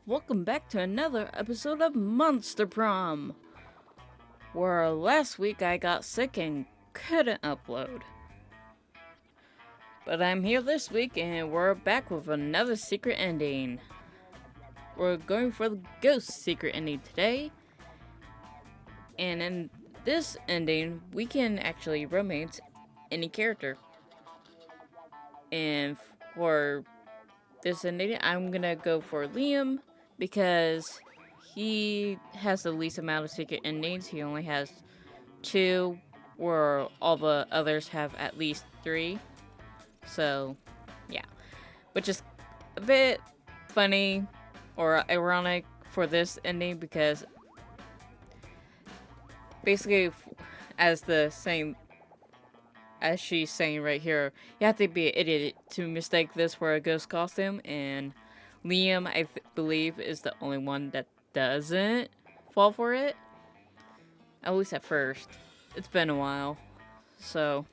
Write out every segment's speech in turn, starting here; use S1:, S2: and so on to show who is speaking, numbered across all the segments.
S1: welcome back to another episode of Monster Prom. Where last week I got sick and couldn't upload. But I'm here this week and we're back with another secret ending. We're going for the ghost secret ending today. And in this ending, we can actually romance any character. And for this ending, I'm gonna go for Liam because he has the least amount of secret endings. He only has 2, where all the others have at least 3. So, yeah. Which is a bit funny or ironic for this ending because basically, as she's saying right here, you have to be an idiot to mistake this for a ghost costume, and Liam, I believe, is the only one that doesn't fall for it. At least at first. It's been a while. So,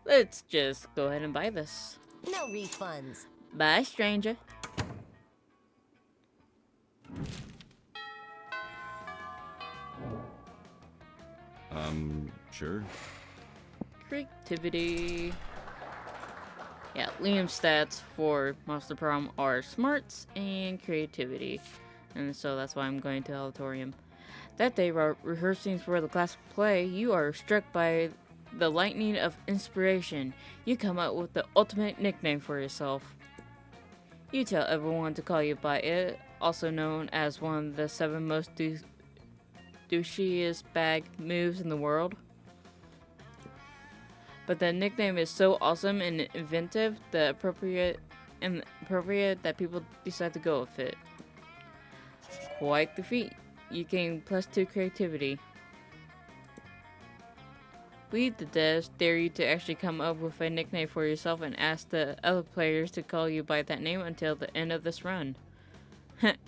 S1: let's just go ahead and buy this.
S2: No refunds.
S1: Bye, stranger.
S3: Sure.
S1: Creativity. Yeah, Liam's stats for Monster Prom are smarts and creativity. And so that's why I'm going to auditorium. That day, while rehearsing for the class play, you are struck by the lightning of inspiration. You come up with the ultimate nickname for yourself. You tell everyone to call you by it, also known as one of the 7 most douchiest bag moves in the world. But the nickname is so awesome and inventive, appropriate that people decide to go with it. Quite the feat. You gain +2 creativity. We, the devs, dare you to actually come up with a nickname for yourself and ask the other players to call you by that name until the end of this run.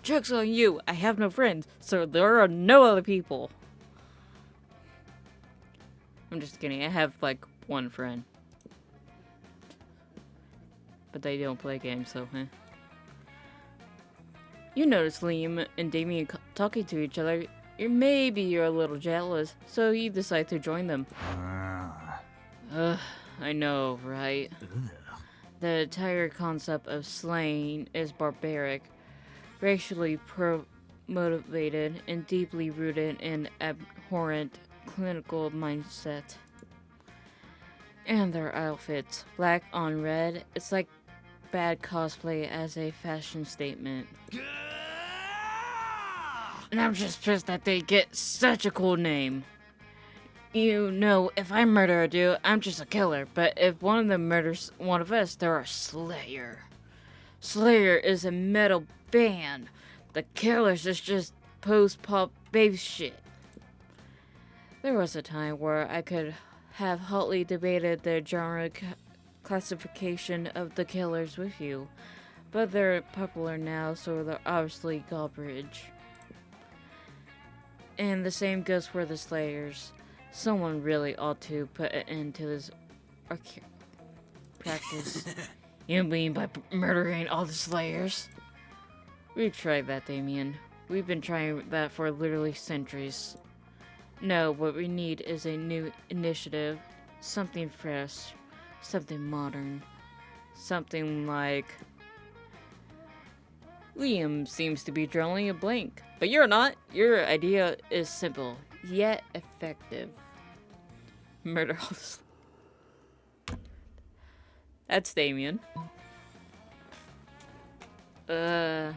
S1: Joke's on you! I have no friends, so there are no other people. I'm just kidding, I have like 1 friend. But they don't play games, so You notice Liam and Damien talking to each other. Maybe you're a little jealous, so you decide to join them. I know, right? The entire concept of slaying is barbaric, racially motivated, and deeply rooted in abhorrent clinical mindset. And their outfits, black on red, it's like bad cosplay as a fashion statement. And I'm just pissed that they get such a cool name. You know, if I murder a dude, I'm just a killer. But if one of them murders one of us, they're a slayer. Slayer is a metal band. The Killers is just post-pop bass shit. There was a time where I could have hotly debated the genre classification of the Killers with you. But they're popular now, so they're obviously garbage. And the same goes for the Slayers. Someone really ought to put an end to this practice. You mean by murdering all the Slayers? We've tried that, Damien. We've been trying that for literally centuries. No, what we need is a new initiative. Something fresh. Something modern. Something like... Liam seems to be drawing a blank. But you're not. Your idea is simple, yet effective. Murder all the That's Damien. I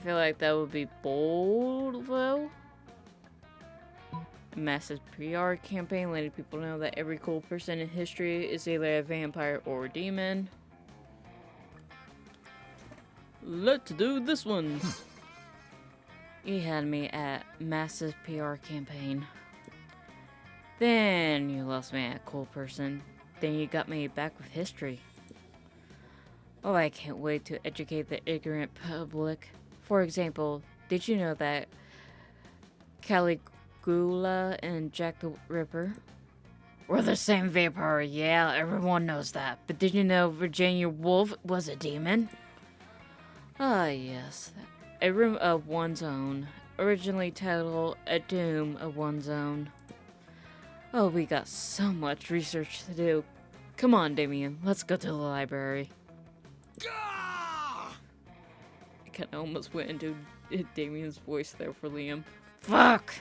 S1: feel like that would be bold, though. A massive PR campaign letting people know that every cool person in history is either a vampire or a demon. Let's do this one. You had me at massive PR campaign. Then you lost me at cool person. Then you got me back with history. Oh, I can't wait to educate the ignorant public. For example, did you know that Caligula and Jack the Ripper were the same vampire? Yeah, everyone knows that. But did you know Virginia Woolf was a demon? Ah, yes. A room of one's own. Originally titled A Doom of One's Own. Oh, we got so much research to do. Come on, Damien. Let's go to the library. I kind of almost went into Damien's voice there for Liam. Fuck!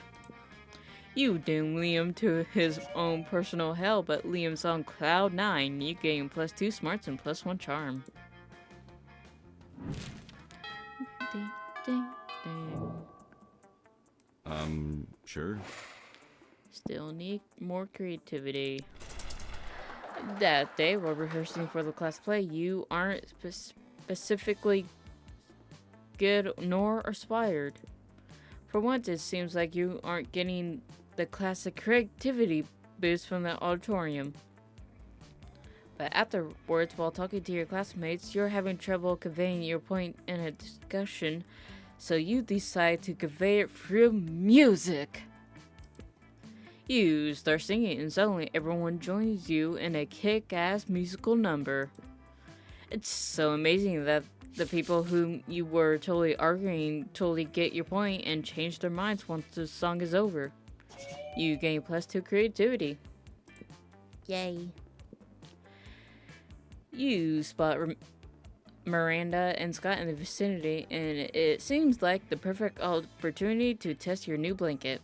S1: You doom Liam to his own personal hell, but Liam's on cloud 9. You gain +2 smarts and +1 charm. Ding, ding, ding.
S2: Sure.
S1: Still need more creativity. That day, while rehearsing for the class play, you aren't specifically good nor inspired. For once, it seems like you aren't getting the classic creativity boost from the auditorium. But afterwards, while talking to your classmates, you're having trouble conveying your point in a discussion, so you decide to convey it through music. You start singing, and suddenly everyone joins you in a kick-ass musical number. It's so amazing that the people whom you were totally arguing totally get your point and change their minds once the song is over. You gain +2 creativity. Yay. You spot Miranda and Scott in the vicinity, and it seems like the perfect opportunity to test your new blanket.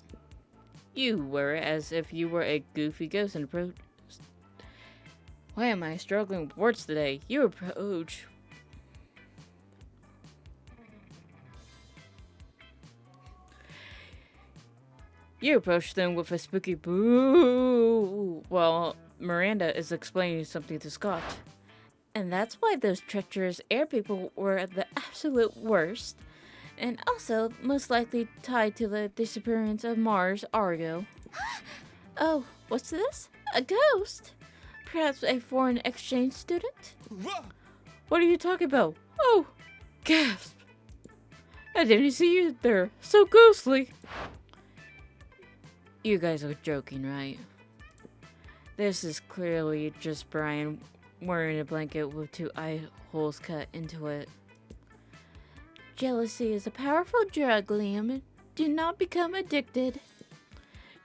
S1: You wear it as if you were a goofy ghost and approach. Why am I struggling with words today? You approach. You approach them with a spooky boo while Miranda is explaining something to Scott. And that's why those treacherous air people were the absolute worst. And also most likely tied to the disappearance of Mars Argo. Oh, what's this? A ghost? Perhaps a foreign exchange student? What are you talking about? Oh, gasp. I didn't see you there. So ghostly. You guys are joking, right? This is clearly just Brian wearing a blanket with 2 eye holes cut into it. Jealousy is a powerful drug, Liam. Do not become addicted.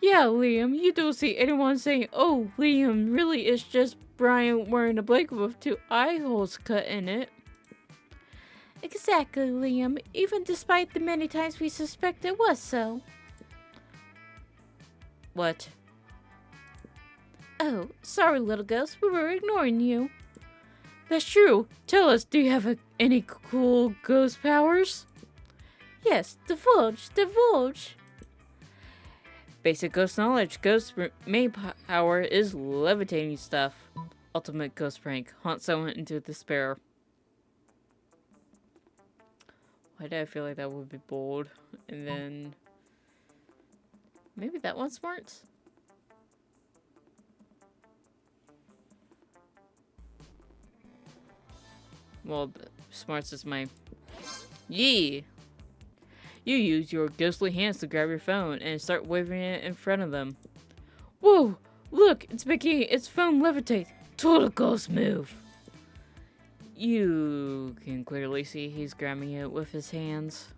S1: Yeah, Liam, you don't see anyone saying, oh, Liam really is just Brian wearing a blanket with 2 eye holes cut in it. Exactly, Liam, even despite the many times we suspect it was so. What? Oh, sorry, little ghost, we were ignoring you. That's true. Tell us, do you have any cool ghost powers? Yes, divulge, divulge. Basic ghost knowledge. Ghost's main power is levitating stuff. Ultimate ghost prank. Haunt someone into despair. Why did I feel like that would be bold? And then... maybe that one's smart? Well, smarts is my... Yee! You use your ghostly hands to grab your phone and start waving it in front of them. Whoa! Look! It's making its phone levitate! Total ghost move! You can clearly see he's grabbing it with his hands.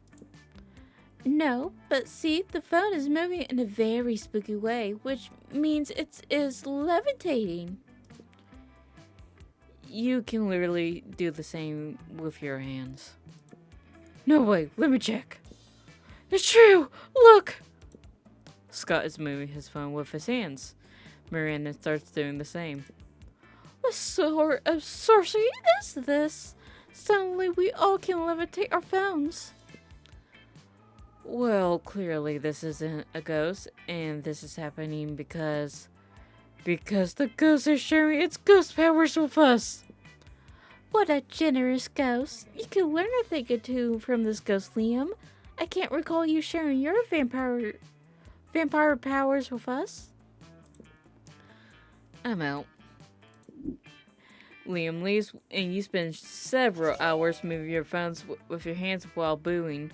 S1: No, but see, the phone is moving in a very spooky way, which means it is levitating. You can literally do the same with your hands. No way, let me check. It's true! Look! Scott is moving his phone with his hands. Miranda starts doing the same. What sort of sorcery is this? Suddenly we all can levitate our phones. Well, clearly this isn't a ghost, and this is happening because the ghost is sharing its ghost powers with us. What a generous ghost. You can learn a thing or two from this ghost, Liam. I can't recall you sharing your vampire powers with us. I'm out. Liam leaves, and you spend several hours moving your phones with your hands while booing.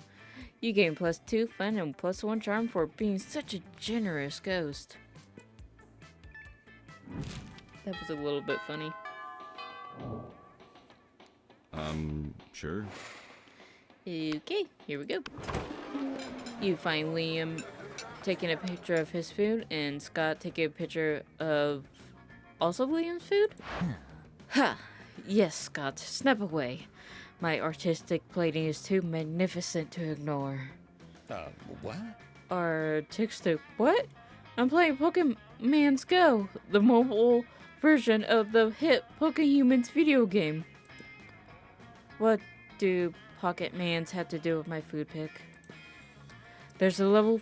S1: You gain +2 fun and +1 charm for being such a generous ghost. That was a little bit funny.
S2: Sure.
S1: Okay, here we go. You find Liam taking a picture of his food and Scott taking a picture of also Liam's food? Ha! Yes, Scott, snap away. My artistic plating is too magnificent to ignore.
S2: What?
S1: Artistic what? I'm playing Pokemon's Go, the mobile version of the hit Pokehumans video game. What do Pocket Mans have to do with my food pick? There's a level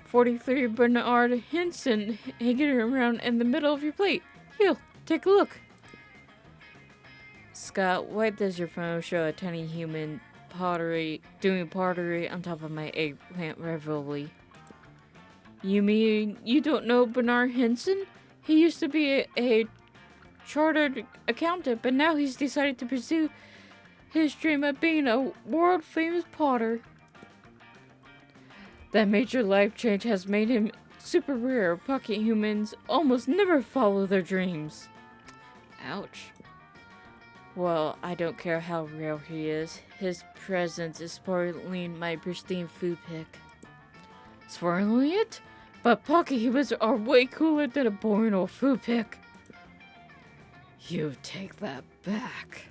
S1: 43 Bernard Henson hanging around in the middle of your plate. Here, take a look. Scott, why does your phone show a tiny human doing pottery on top of my eggplant ravioli? You mean you don't know Bernard Henson? He used to be a chartered accountant, but now he's decided to pursue his dream of being a world-famous potter. That major life change has made him super rare. Pocket humans almost never follow their dreams. Ouch. Well, I don't care how rare he is. His presence is spoiling my pristine food pick. Spoiling it? But pocket humans are way cooler than a boring old food pick. You take that back.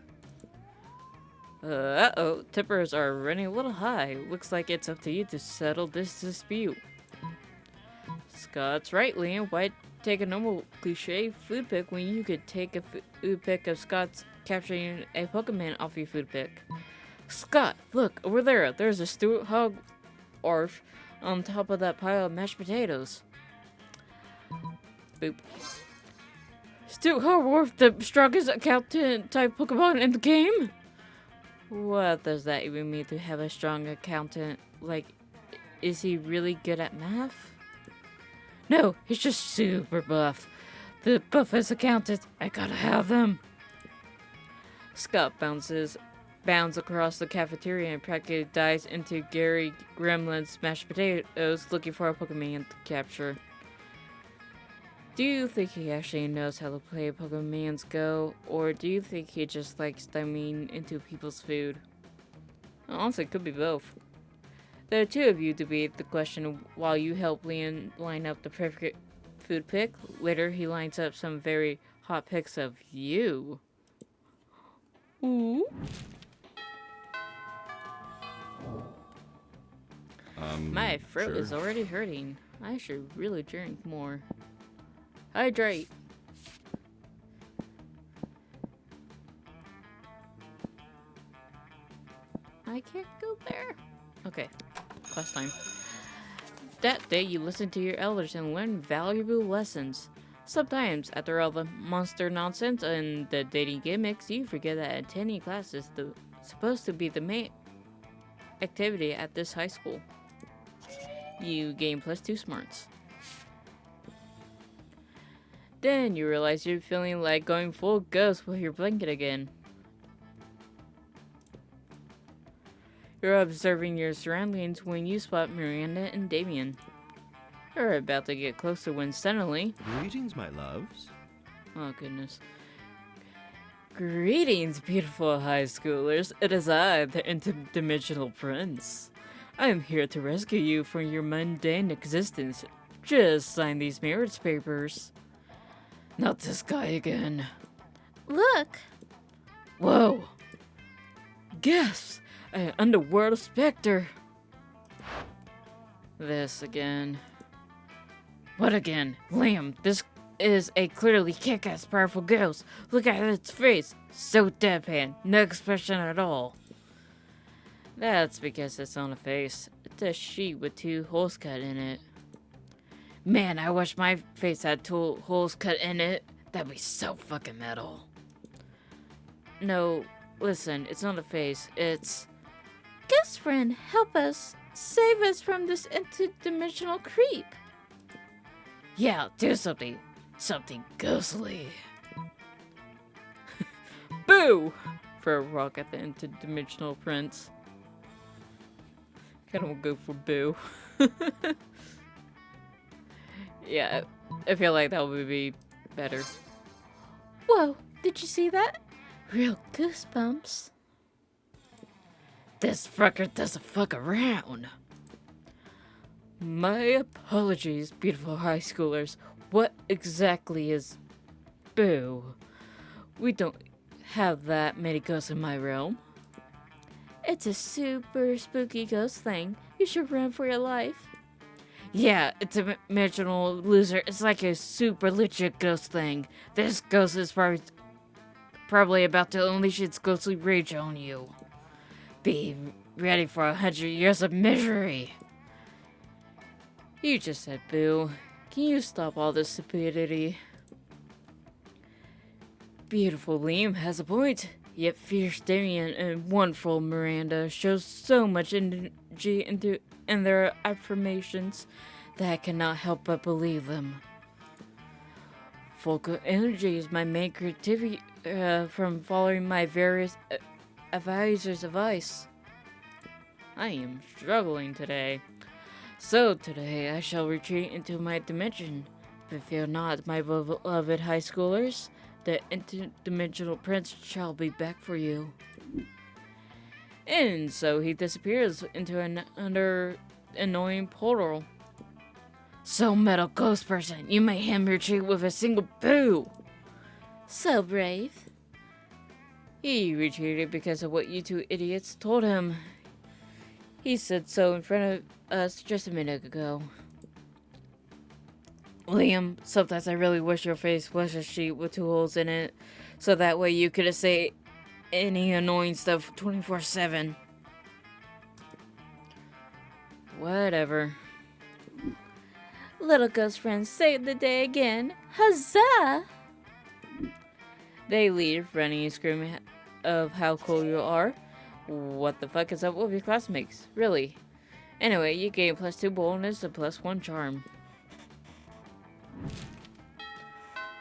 S1: Uh-oh, tippers are running a little high. Looks like it's up to you to settle this dispute. Scott's right, Liam. Why take a normal cliche food pick when you could take a food pick of Scott's capturing a Pokemon off your food pick? Scott, look, over there. There's a Stuart Hog Orf on top of that pile of mashed potatoes. Boop. Stuart Hog Orf, the strongest accountant type Pokemon in the game? What does that even mean to have a strong accountant? Like, is he really good at math? No, he's just super buff. The buffest accountant, I gotta have them. Scott bounds across the cafeteria and practically dives into Gary Gremlin's mashed potatoes looking for a Pokemon to capture. Do you think he actually knows how to play Pokemon's Go, or do you think he just likes diving into people's food? Honestly, it could be both. The two of you debate the question while you help Liam line up the perfect food pick. Later, he lines up some very hot pics of you. Ooh. My throat is already hurting. I should really drink more. Hydrate. I can't go there. Okay, class time. That day you listened to your elders and learned valuable lessons. Sometimes, after all the monster nonsense and the dating gimmicks, you forget that attending class is supposed to be the main activity at this high school. You gain +2 smarts. Then you realize you're feeling like going full ghost with your blanket again. You're observing your surroundings when you spot Miranda and Damien. You're about to get closer when suddenly...
S2: Greetings, my loves.
S1: Oh, goodness. Greetings, beautiful high schoolers. It is I, the interdimensional prince. I am here to rescue you from your mundane existence. Just sign these marriage papers. Not this guy again.
S3: Look!
S1: Whoa! Guess! An underworld specter! This again. What again? Liam, this is a clearly kick-ass powerful ghost. Look at its face. So deadpan. No expression at all. That's because it's on a face. It's a sheet with 2 holes cut in it. Man, I wish my face had 2 holes cut in it. That'd be so fucking metal. No, listen, it's not a face. It's...
S3: Ghost friend, help us. Save us from this interdimensional creep.
S1: Yeah, do something. Something ghostly. Boo! For a rock at the interdimensional prince. Kinda will go for boo. Yeah, I feel like that would be better.
S3: Whoa, did you see that? Real goosebumps.
S1: This fucker doesn't fuck around. My apologies, beautiful high schoolers. What exactly is boo? We don't have that many ghosts in my realm.
S3: It's a super spooky ghost thing. You should run for your life.
S1: Yeah, it's a dimensional loser. It's like a super legit ghost thing. This ghost is probably about to unleash its ghostly rage on you. Be ready for 100 years of misery. You just said boo. Can you stop all this stupidity? Beautiful Liam has a point. Yet fierce Damien and wonderful Miranda shows so much energy in their affirmations that I cannot help but believe them. Focal energy is my main creativity from following my various advisors' advice. I am struggling today. So today I shall retreat into my dimension. But fear not, my beloved high schoolers. The interdimensional prince shall be back for you. And so he disappears into another annoying portal. So metal ghost person, you may hem your cheek with a single boo.
S3: So brave.
S1: He retreated because of what you two idiots told him. He said so in front of us just a minute ago. Liam, sometimes I really wish your face was a sheet with 2 holes in it, so that way you could say any annoying stuff 24/7. Whatever.
S3: Little ghost friends saved the day again. Huzzah!
S1: They leave, running and screaming of how cool you are. What the fuck is up with your classmates? Really? Anyway, you gain +2 boldness and +1 charm.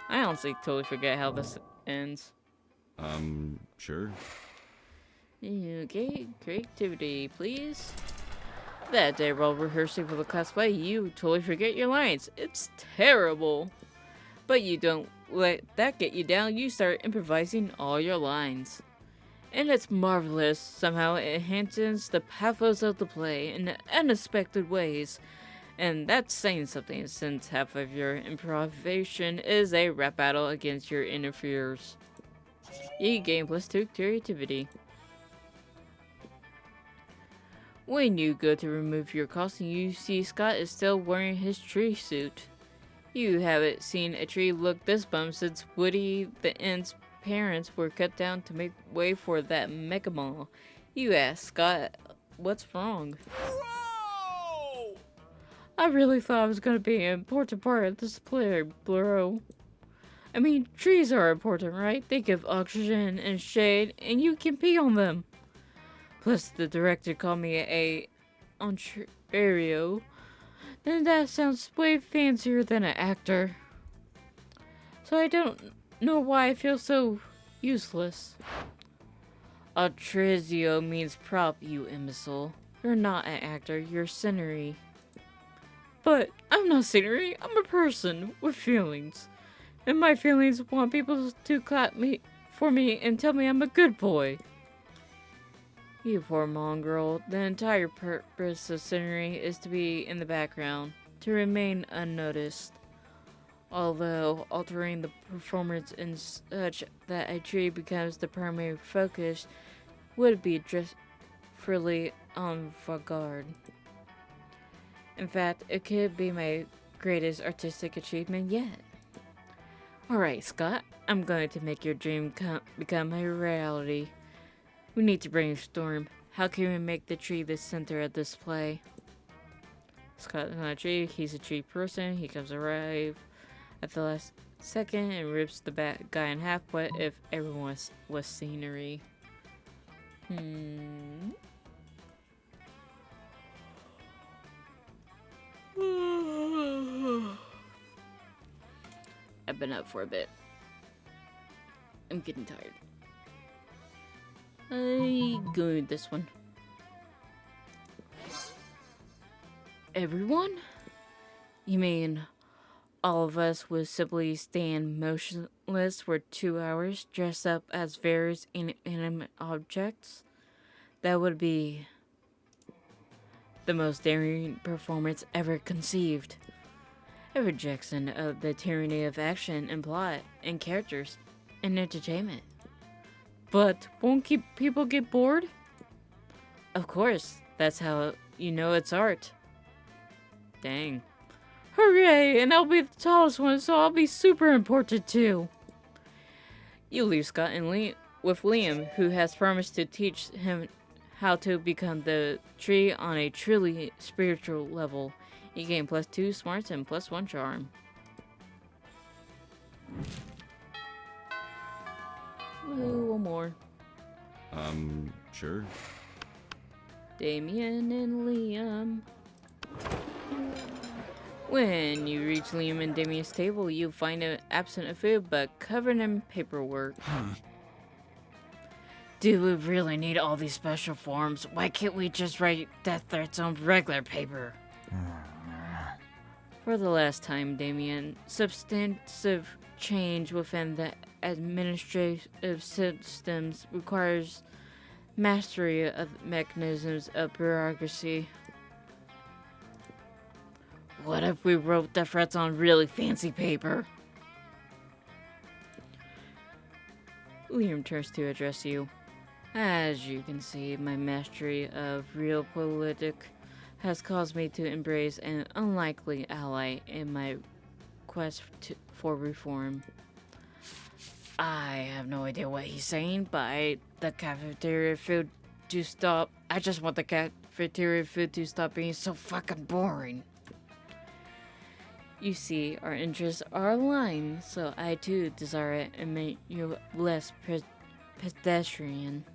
S1: I honestly totally forget how this ends.
S2: Sure.
S1: Okay, creativity, please. That day while rehearsing for the class play, you totally forget your lines. It's terrible. But you don't let that get you down. You start improvising all your lines. And it's marvelous. Somehow it enhances the pathos of the play in unexpected ways. And that's saying something, since half of your improvisation is a rap battle against your interferers. You gain +2 creativity. When you go to remove your costume, you see Scott is still wearing his tree suit. You haven't seen a tree look this bummed since Woody the Ent's parents were cut down to make way for that mega mall. You ask Scott, what's wrong?
S2: Whoa!
S1: I really thought it was going to be an important part of this play, bro. I mean, trees are important, right? They give oxygen and shade, and you can pee on them. Plus, the director called me a Ontario, and that sounds way fancier than an actor. So I don't know why I feel so useless. Altrizio means prop, you imbecile. You're not an actor, you're scenery. But I'm not scenery, I'm a person with feelings. And my feelings want people to clap for me and tell me I'm a good boy. You poor mongrel. The entire purpose of scenery is to be in the background, to remain unnoticed. Although altering the performance in such that a tree becomes the primary focus would be dreadfully avant-garde. In fact, it could be my greatest artistic achievement yet. Alright, Scott, I'm going to make your dream become a reality. We need to brainstorm. How can we make the tree the center of this play? Scott's not a tree, he's a tree person. He comes arrive at the last second and rips the guy in half. What if everyone was scenery? I've been up for a bit. I'm getting tired. I go with this one. Everyone? You mean all of us would simply stand motionless for 2 hours dressed up as various inanimate objects? That would be the most daring performance ever conceived. A rejection of the tyranny of action and plot and characters and entertainment. But won't people get bored? Of course, that's how you know it's art. Dang. Hooray! And I'll be the tallest one, so I'll be super important too. You leave Scott and with Liam, who has promised to teach him how to become the tree on a truly spiritual level. You gain +2 smarts and +1 charm. Ooh, one more.
S2: Sure.
S1: Damien and Liam. When you reach Liam and Damien's table, you find it absent of food but covered in paperwork. Do we really need all these special forms? Why can't we just write death threats on regular paper? For the last time, Damien, substantive change within the administrative systems requires mastery of mechanisms of bureaucracy. What if we wrote death threats on really fancy paper? Liam turns to address you. As you can see, my mastery of realpolitik has caused me to embrace an unlikely ally in my quest for reform. I have no idea what he's saying, but I just want the cafeteria food to stop being so fucking boring. You see, our interests are aligned, so I too desire it and make you less pedestrian.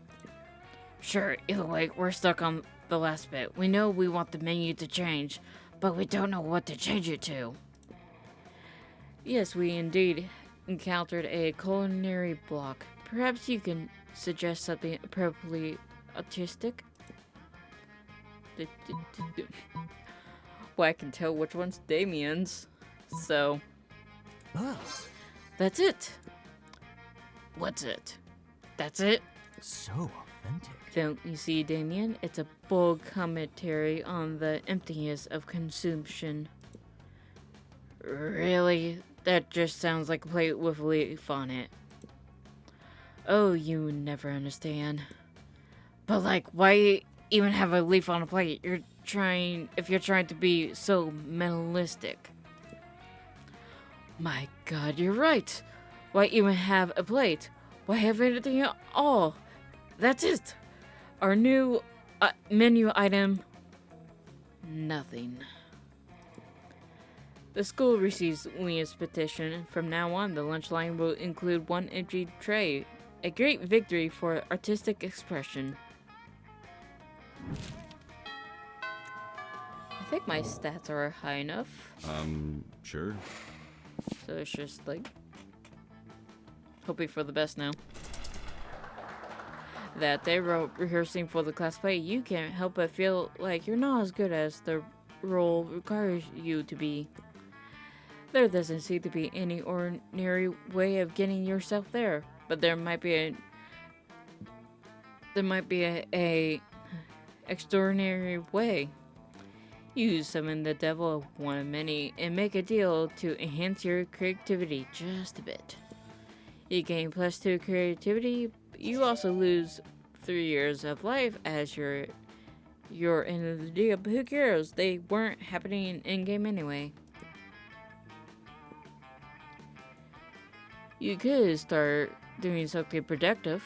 S1: Sure, either way, we're stuck on the last bit. We know we want the menu to change, but we don't know what to change it to. Yes, we indeed encountered a culinary block. Perhaps you can suggest something appropriately artistic? Well, I can tell which one's Damien's. So, that's it. What's it? That's it?
S4: So authentic.
S1: Don't you see, Damien? It's a bold commentary on the emptiness of consumption. Really? That just sounds like a plate with a leaf on it. Oh, you never understand. But like, why even have a leaf on a plate? If you're trying to be so minimalistic. My God, you're right. Why even have a plate? Why have anything at all? That's it. Our new menu item. Nothing. The school receives Liam's petition. From now on, the lunch line will include one empty tray. A great victory for artistic expression. I think my stats are high enough.
S2: Sure.
S1: So it's just like hoping for the best now. That day, rehearsing for the class play, you can't help but feel like you're not as good as the role requires you to be. There doesn't seem to be any ordinary way of getting yourself there, but there might be a extraordinary way. You summon the devil, one of many, and make a deal to enhance your creativity just a bit. You gain +2 creativity. You also lose 3 years of life as your end of the deal, but who cares? They weren't happening in-game anyway. You could start doing something productive.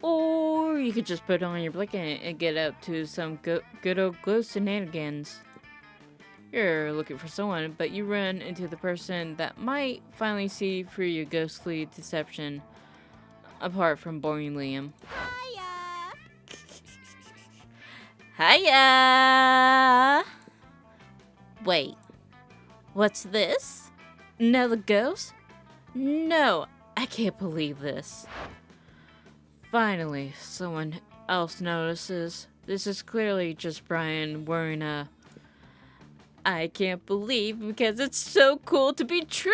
S1: Or you could just put on your blanket and get up to some good old ghost shenanigans. You're looking for someone, but you run into the person that might finally see through your ghostly deception, apart from boring Liam. Hiya! Wait, what's this? Another ghost? No, I can't believe this. Finally, someone else notices. This is clearly just Brian wearing a I can't believe because it's so cool to be true.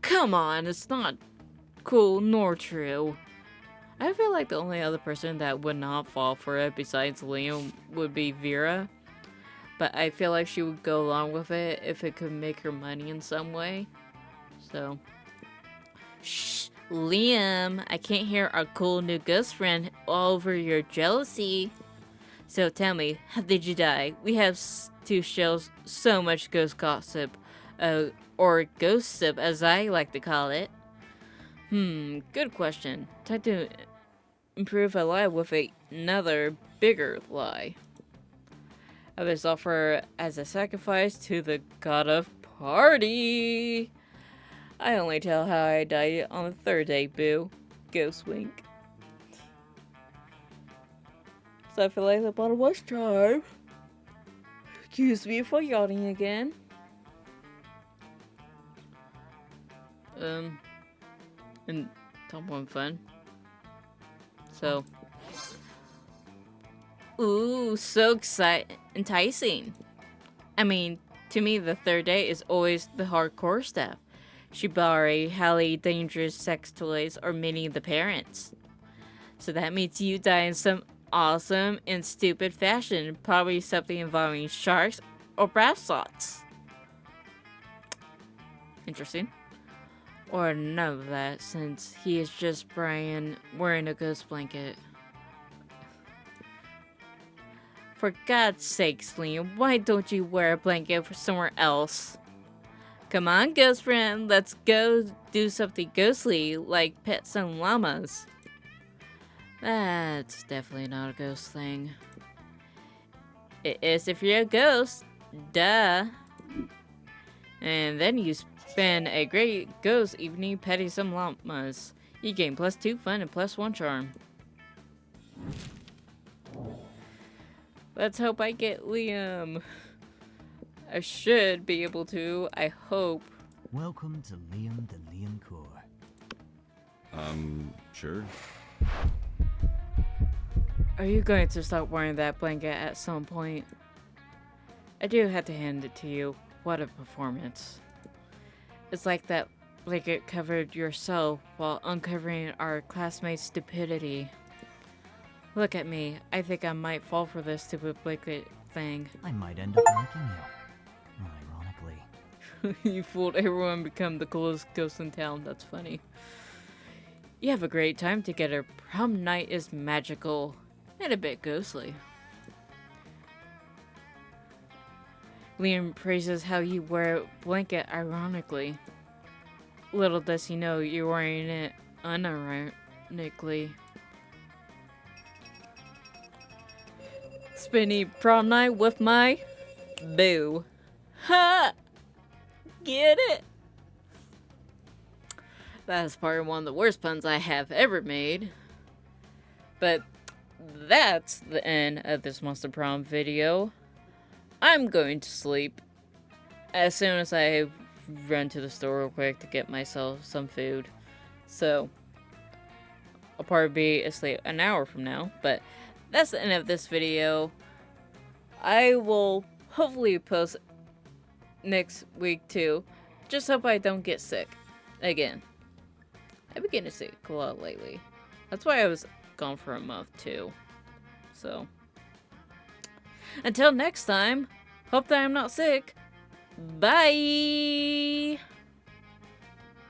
S1: Come on, it's not cool nor true. I feel like the only other person that would not fall for it besides Liam would be Vera. But I feel like she would go along with it if it could make her money in some way. So. Shh, Liam, I can't hear our cool new ghost friend all over your jealousy. So tell me, how did you die? We have to show so much ghost gossip. Or ghost sip as I like to call it. Good question. Time to improve a lie with another bigger lie. I was offered as a sacrifice to the god of party. I only tell how I died on the third day, boo. Ghost wink. So I feel like the bottle was time. Excuse me for yawning again. And top one fun. So. Ooh, so enticing. I mean, to me, the third day is always the hardcore stuff. Shibari, highly dangerous sex toys, or many the parents. So that means you die in some awesome and stupid fashion. Probably something involving sharks or brass slots. Interesting. Or none of that, since he is just Brian wearing a ghost blanket. For God's sakes, Liam, why don't you wear a blanket for somewhere else? Come on, ghost friend, let's go do something ghostly, like pet some llamas. That's definitely not a ghost thing. It is if you're a ghost, duh. And then you spend a great ghost evening petting some llamas. You gain +2 fun and +1 charm. Let's hope I get Liam. I should be able to, I hope.
S4: Welcome to Liam the Liancourt.
S2: Sure.
S1: Are you going to stop wearing that blanket at some point? I do have to hand it to you. What a performance. It's like that blanket covered yourself while uncovering our classmates' stupidity. Look at me. I think I might fall for this stupid blanket thing.
S4: I might end up liking you. Ironically.
S1: You fooled everyone and become the coolest ghost in town. That's funny. You have a great time together. Prom night is magical and a bit ghostly. Liam praises how you wear a blanket ironically. Little does he know you're wearing it unironically. Spending prom night with my boo. Ha! Get it? That is probably one of the worst puns I have ever made. But that's the end of this Monster Prom video. I'm going to sleep as soon as I run to the store real quick to get myself some food. So, I'll probably be asleep an hour from now. But that's the end of this video. I will hopefully post next week too. Just hope I don't get sick again. I've been getting sick a lot lately. That's why I was gone for a month too. So, until next time, hope that I'm not sick. Bye!